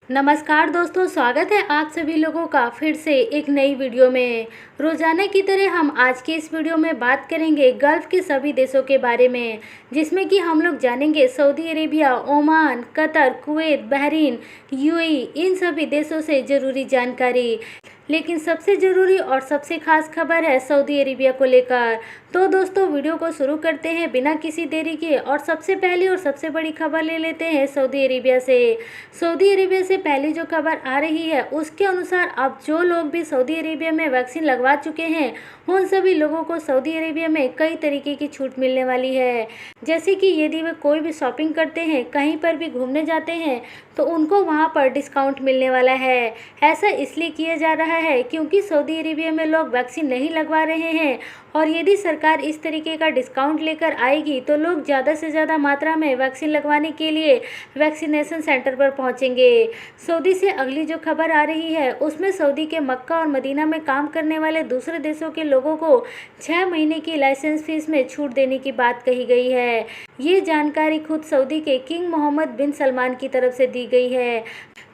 नमस्कार दोस्तों, स्वागत है आप सभी लोगों का फिर से एक नई वीडियो में। रोजाना की तरह हम आज के इस वीडियो में बात करेंगे गल्फ के सभी देशों के बारे में, जिसमें कि हम लोग जानेंगे Saudi Arabia, Oman, Qatar, Kuwait, Bahrain, UAE, इन सभी देशों से ज़रूरी जानकारी। लेकिन सबसे ज़रूरी और सबसे खास खबर है सऊदी अरेबिया को लेकर। तो दोस्तों वीडियो को शुरू करते हैं बिना किसी देरी के, और सबसे पहली और सबसे बड़ी खबर ले लेते हैं सऊदी अरेबिया से। सऊदी अरेबिया से पहली जो खबर आ रही है उसके अनुसार अब जो लोग भी सऊदी अरेबिया में वैक्सीन लगवा चुके हैं उन सभी लोगों को सऊदी अरेबिया में कई तरीके की छूट मिलने वाली है। जैसे कि यदि वे कोई भी शॉपिंग करते हैं, कहीं पर भी घूमने जाते हैं, तो उनको वहां पर डिस्काउंट मिलने वाला है। ऐसा इसलिए किया जा रहा है क्योंकि सऊदी अरेबिया में लोग वैक्सीन नहीं लगवा रहे हैं, और यदि सरकार इस तरीके का डिस्काउंट लेकर आएगी तो लोग ज़्यादा से ज़्यादा मात्रा में वैक्सीन लगवाने के लिए वैक्सीनेशन सेंटर पर पहुंचेंगे। सऊदी से अगली जो खबर आ रही है उसमें सऊदी के मक्का और मदीना में काम करने वाले दूसरे देशों के लोगों को 6 महीने की लाइसेंस फीस में छूट देने की बात कही गई है। ये जानकारी खुद सऊदी के किंग मोहम्मद बिन सलमान की तरफ से दी गई है,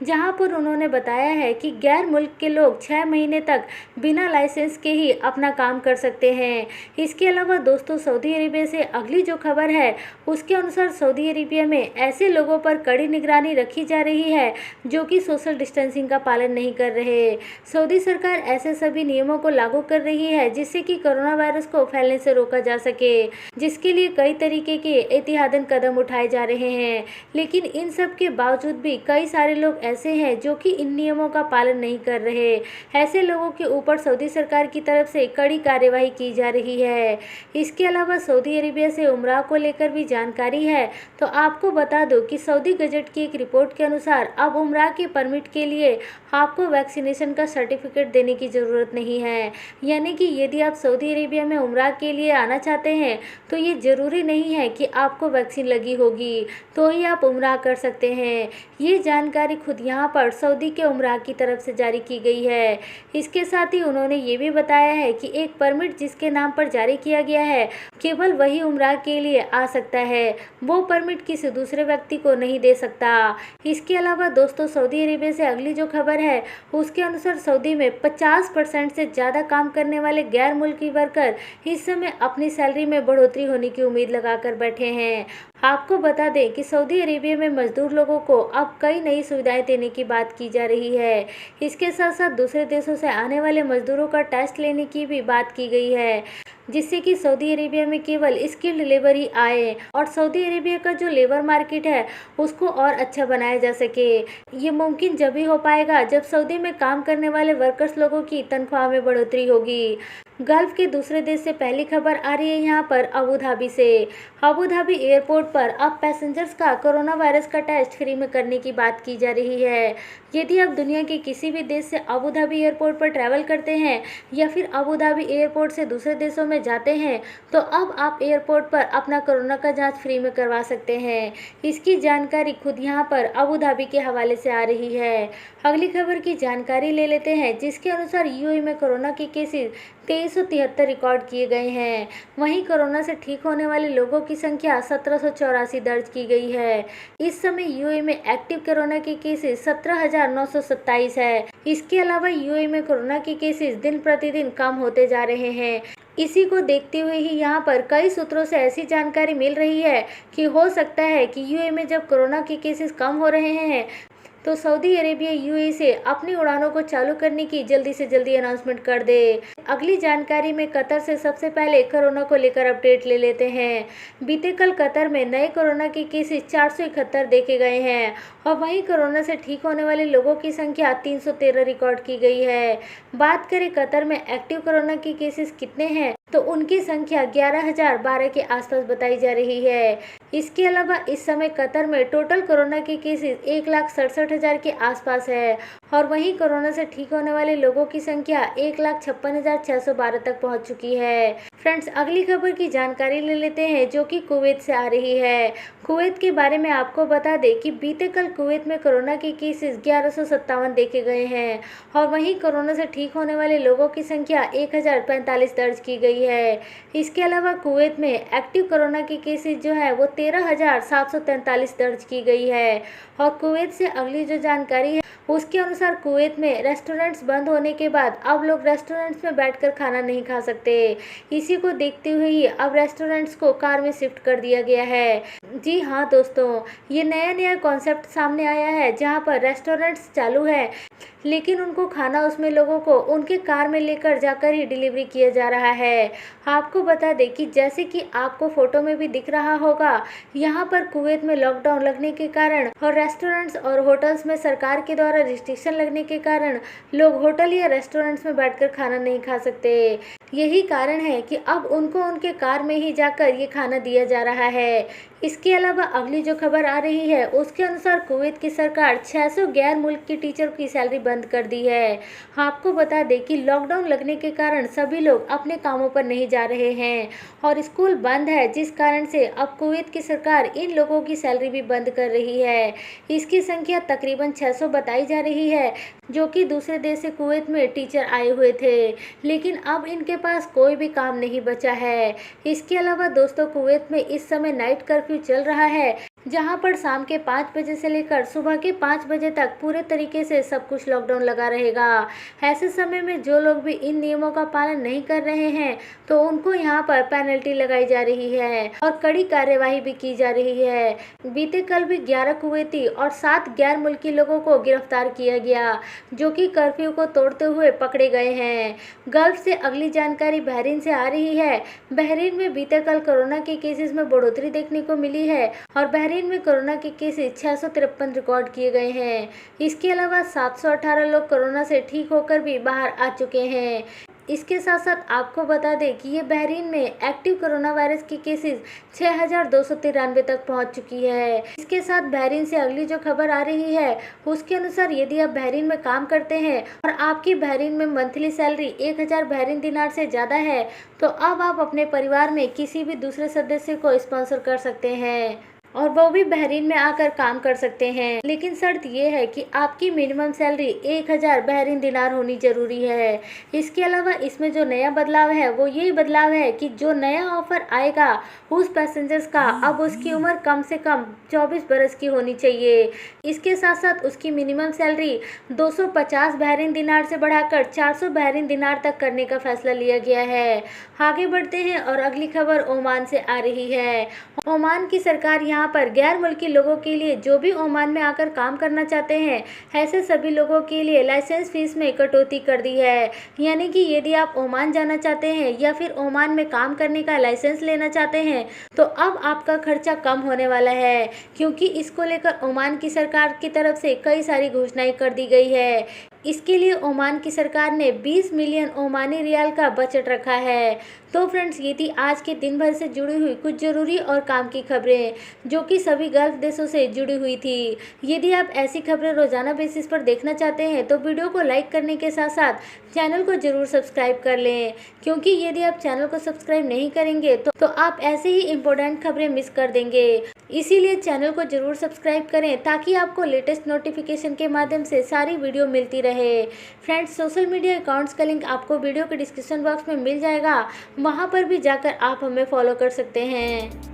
जहां पर उन्होंने बताया है कि गैर मुल्क के लोग 6 महीने तक बिना लाइसेंस के ही अपना काम कर सकते हैं। इसके अलावा दोस्तों सऊदी अरेबिया से अगली जो खबर है उसके अनुसार सऊदी अरेबिया में ऐसे लोगों पर कड़ी निगरानी रखी जा रही है जो कि सोशल डिस्टेंसिंग का पालन नहीं कर रहे। सऊदी सरकार ऐसे सभी नियमों को लागू कर रही है जिससे कि कोरोना वायरस को फैलने से रोका जा सके, जिसके लिए कई तरीके के एहतियातन कदम उठाए जा रहे हैं। लेकिन इन सब के बावजूद भी कई सारे लोग ऐसे हैं जो कि इन नियमों का पालन नहीं कर रहे। ऐसे लोगों के ऊपर सऊदी सरकार की तरफ से कड़ी कार्यवाही की जा रही है। इसके अलावा सऊदी अरेबिया से उम्रा को लेकर भी जानकारी है। तो आपको बता दो कि सऊदी गजट की एक रिपोर्ट के अनुसार अब उम्रा के परमिट के लिए आपको वैक्सीनेशन का सर्टिफिकेट देने की ज़रूरत नहीं है। यानी कि यदि आप सऊदी अरेबिया में उम्रा के लिए आना चाहते हैं तो ये ज़रूरी नहीं है कि आपको वैक्सीन लगी होगी तो ही आप उम्रा कर सकते हैं। ये जानकारी खुद यहाँ पर सऊदी के उम्रा की तरफ से जारी की गई है। इसके साथ ही उन्होंने ये भी बताया है कि एक परमिट जिसके नाम पर जारी किया गया है केवल वही उम्रा के लिए आ सकता है, वो परमिट किसी दूसरे व्यक्ति को नहीं दे सकता। इसके अलावा दोस्तों सऊदी अरेबिया से अगली जो खबर है उसके अनुसार सऊदी में 50% से ज़्यादा काम करने वाले गैर मुल्की वर्कर इस समय अपनी सैलरी में बढ़ोतरी होने की उम्मीद लगाकर बैठे हैं। आपको बता दें कि सऊदी अरेबिया में मजदूर लोगों को अब कई नई सुविधाएं देने की बात की जा रही है। इसके साथ साथ दूसरे देशों से आने वाले मजदूरों का टेस्ट लेने की भी बात की गई है, जिससे कि सऊदी अरेबिया में केवल स्किल्ड लेबर ही आए और सऊदी अरेबिया का जो लेबर मार्केट है उसको और अच्छा बनाया जा सके। ये मुमकिन जब ही हो पाएगा जब सऊदी में काम करने वाले वर्कर्स लोगों की तनख्वाह में बढ़ोतरी होगी। गल्फ के दूसरे देश से पहली खबर आ रही है यहाँ पर अबू धाबी से। अबू धाबी एयरपोर्ट पर अब पैसेंजर्स का कोरोना वायरस का टेस्ट फ्री में करने की बात की जा रही है। यदि आप दुनिया के किसी भी देश से अबू धाबी एयरपोर्ट पर ट्रैवल करते हैं या फिर अबू धाबी एयरपोर्ट से दूसरे देशों में जाते हैं तो अब आप एयरपोर्ट पर अपना कोरोना का जांच फ्री में करवा सकते हैं। इसकी जानकारी खुद यहाँ पर अबू धाबी के हवाले से आ रही है। अगली खबर की जानकारी ले लेते हैं, जिसके अनुसार यूएई में कोरोना के केसेस 2373 रिकॉर्ड किए गए हैं। वहीं कोरोना से ठीक होने वाले लोगों की संख्या 1784 दर्ज की गई है। इस समय यूएई में एक्टिव कोरोना के केसेस 17,927 है। इसके अलावा यूएई में कोरोना के केसेस दिन प्रतिदिन कम होते जा रहे हैं। इसी को देखते हुए ही यहाँ पर कई सूत्रों से ऐसी जानकारी मिल रही है कि हो सकता है कि यूएई में जब कोरोना के केसेस कम हो रहे हैं तो सऊदी अरेबिया यूएई से अपनी उड़ानों को चालू करने की जल्दी से जल्दी अनाउंसमेंट कर दे। अगली जानकारी में कतर से सबसे पहले कोरोना को लेकर अपडेट ले लेते हैं। बीते कल कतर में नए कोरोना के केसेस 471 देखे गए हैं और वहीं कोरोना से ठीक होने वाले लोगों की संख्या 313 रिकॉर्ड की गई है। बात करें कतर में एक्टिव कोरोना के केसेस कितने हैं तो उनकी संख्या 11,012 के आसपास बताई जा रही है। इसके अलावा इस समय कतर में टोटल कोरोना के केसेस 1,67,000 के आसपास है और वहीं कोरोना से ठीक होने वाले लोगों की संख्या 1,56,612 तक पहुंच चुकी है। फ्रेंड्स, अगली खबर की जानकारी ले लेते हैं जो कि कुवैत से आ रही है। कुवैत के बारे में आपको बता दें कि बीते कल कुवैत में कोरोना के केसेस 1157 देखे गए हैं और वहीं कोरोना से ठीक होने वाले लोगों की संख्या 1045 दर्ज की गई है। इसके अलावा कुवैत में एक्टिव कोरोना के केसेस जो है वो 13,743 दर्ज की गई है। और कुवैत से अगली जो जानकारी है उसके अनुसार कुवैत में रेस्टोरेंट्स बंद होने के बाद अब लोग रेस्टोरेंट्स में बैठकर खाना नहीं खा सकते। इसी को देखते हुए ही अब रेस्टोरेंट्स को कार में शिफ्ट कर दिया गया है। जी हाँ दोस्तों, ये नया कॉन्सेप्ट सामने आया है जहाँ पर रेस्टोरेंट्स चालू है लेकिन उनको खाना उसमें लोगों को उनके कार में लेकर जाकर ही डिलीवरी किया जा रहा है। आपको बता दें कि जैसे कि आपको फोटो में भी दिख रहा होगा, यहाँ पर कुवैत में लॉकडाउन लगने के कारण और रेस्टोरेंट्स और होटल्स में सरकार के द्वारा रिस्ट्रिक्शन लगने के कारण लोग होटल या रेस्टोरेंट्स में बैठकर खाना नहीं खा सकते। यही कारण है कि अब उनको उनके कार में ही जाकर ये खाना दिया जा रहा है। इसके अलावा अगली जो खबर आ रही है उसके अनुसार कुवैत की सरकार 600 गैर मुल्क के टीचर की सैलरी बंद कर दी है। आपको बता दें कि लॉकडाउन लगने के कारण सभी लोग अपने कामों पर नहीं जा रहे हैं और स्कूल बंद है, जिस कारण से अब कुवैत की सरकार इन लोगों की सैलरी भी बंद कर रही है। इसकी संख्या तकरीबन 600 बताई जा रही है जो कि दूसरे देश से कुवैत में टीचर आए हुए थे, लेकिन अब इनके पास कोई भी काम नहीं बचा है। इसके अलावा दोस्तों, कुवैत में इस समय नाइट कर्फ्यू चल रहा है जहां पर शाम के 5 बजे से लेकर सुबह के 5 बजे तक पूरे तरीके से सब कुछ लॉकडाउन लगा रहेगा। ऐसे समय में जो लोग भी इन नियमों का पालन नहीं कर रहे हैं तो उनको यहां पर पेनल्टी लगाई जा रही है और कड़ी कार्यवाही भी की जा रही है। बीते कल भी 11 कुवैती और 7 गैर मुल्की लोगों को गिरफ्तार किया गया जो कि कर्फ्यू को तोड़ते हुए पकड़े गए हैं। गल्फ से अगली जानकारी बहरीन से आ रही है। बहरीन में बीते कल कोरोना के केसेस में बढ़ोतरी देखने को मिली है और बहरीन में कोरोना के केसेस 653 रिकॉर्ड किए गए हैं। इसके अलावा 718 लोग कोरोना से ठीक होकर भी बाहर आ चुके हैं। इसके साथ साथ आपको बता दें कि ये बहरीन में एक्टिव कोरोना वायरस की केसेस 6,293 तक पहुंच चुकी है। इसके साथ बहरीन से अगली जो खबर आ रही है उसके अनुसार यदि आप बहरीन में काम करते हैं और आपकी बहरीन में मंथली सैलरी 1000 बहरीन दिनार से ज़्यादा है तो अब आप अपने परिवार में किसी भी दूसरे सदस्य को स्पॉन्सर कर सकते हैं और वो भी बहरीन में आकर काम कर सकते हैं। लेकिन शर्त ये है कि आपकी मिनिमम सैलरी 1000 बहरीन दिनार होनी जरूरी है। इसके अलावा इसमें जो नया बदलाव है वो यही बदलाव है कि जो नया ऑफर आएगा उस पैसेंजर्स का अब उसकी उम्र कम से कम 24 बरस की होनी चाहिए। इसके साथ साथ उसकी मिनिमम सैलरी 250 बहरीन दिनार से बढ़ाकर 400 बहरीन दिनार तक करने का फैसला लिया गया है। आगे बढ़ते हैं और अगली खबर ओमान से आ रही है। ओमान की सरकार यहाँ पर गैर मुल्की लोगों के लिए जो भी ओमान में आकर काम करना चाहते हैं ऐसे सभी लोगों के लिए लाइसेंस फीस में कटौती कर दी है। यानी कि यदि आप ओमान जाना चाहते हैं या फिर ओमान में काम करने का लाइसेंस लेना चाहते हैं तो अब आपका खर्चा कम होने वाला है, क्योंकि इसको लेकर ओमान की सरकार की तरफ से कई सारी घोषणाएं कर दी गई है। इसके लिए ओमान की सरकार ने 20 मिलियन ओमानी रियाल का बजट रखा है। तो फ्रेंड्स, ये थी आज के दिन भर से जुड़ी हुई कुछ ज़रूरी और काम की खबरें जो कि सभी गल्फ देशों से जुड़ी हुई थी। यदि आप ऐसी खबरें रोजाना बेसिस पर देखना चाहते हैं तो वीडियो को लाइक करने के साथ साथ चैनल को जरूर सब्सक्राइब कर लें, क्योंकि यदि आप चैनल को सब्सक्राइब नहीं करेंगे तो आप ऐसे ही इम्पोर्टेंट खबरें मिस कर देंगे। इसीलिए चैनल को जरूर सब्सक्राइब करें ताकि आपको लेटेस्ट नोटिफिकेशन के माध्यम से सारी वीडियो मिलती रहे। फ्रेंड्स, सोशल मीडिया अकाउंट्स का लिंक आपको वीडियो के डिस्क्रिप्शन बॉक्स में मिल जाएगा, वहां पर भी जाकर आप हमें फॉलो कर सकते हैं।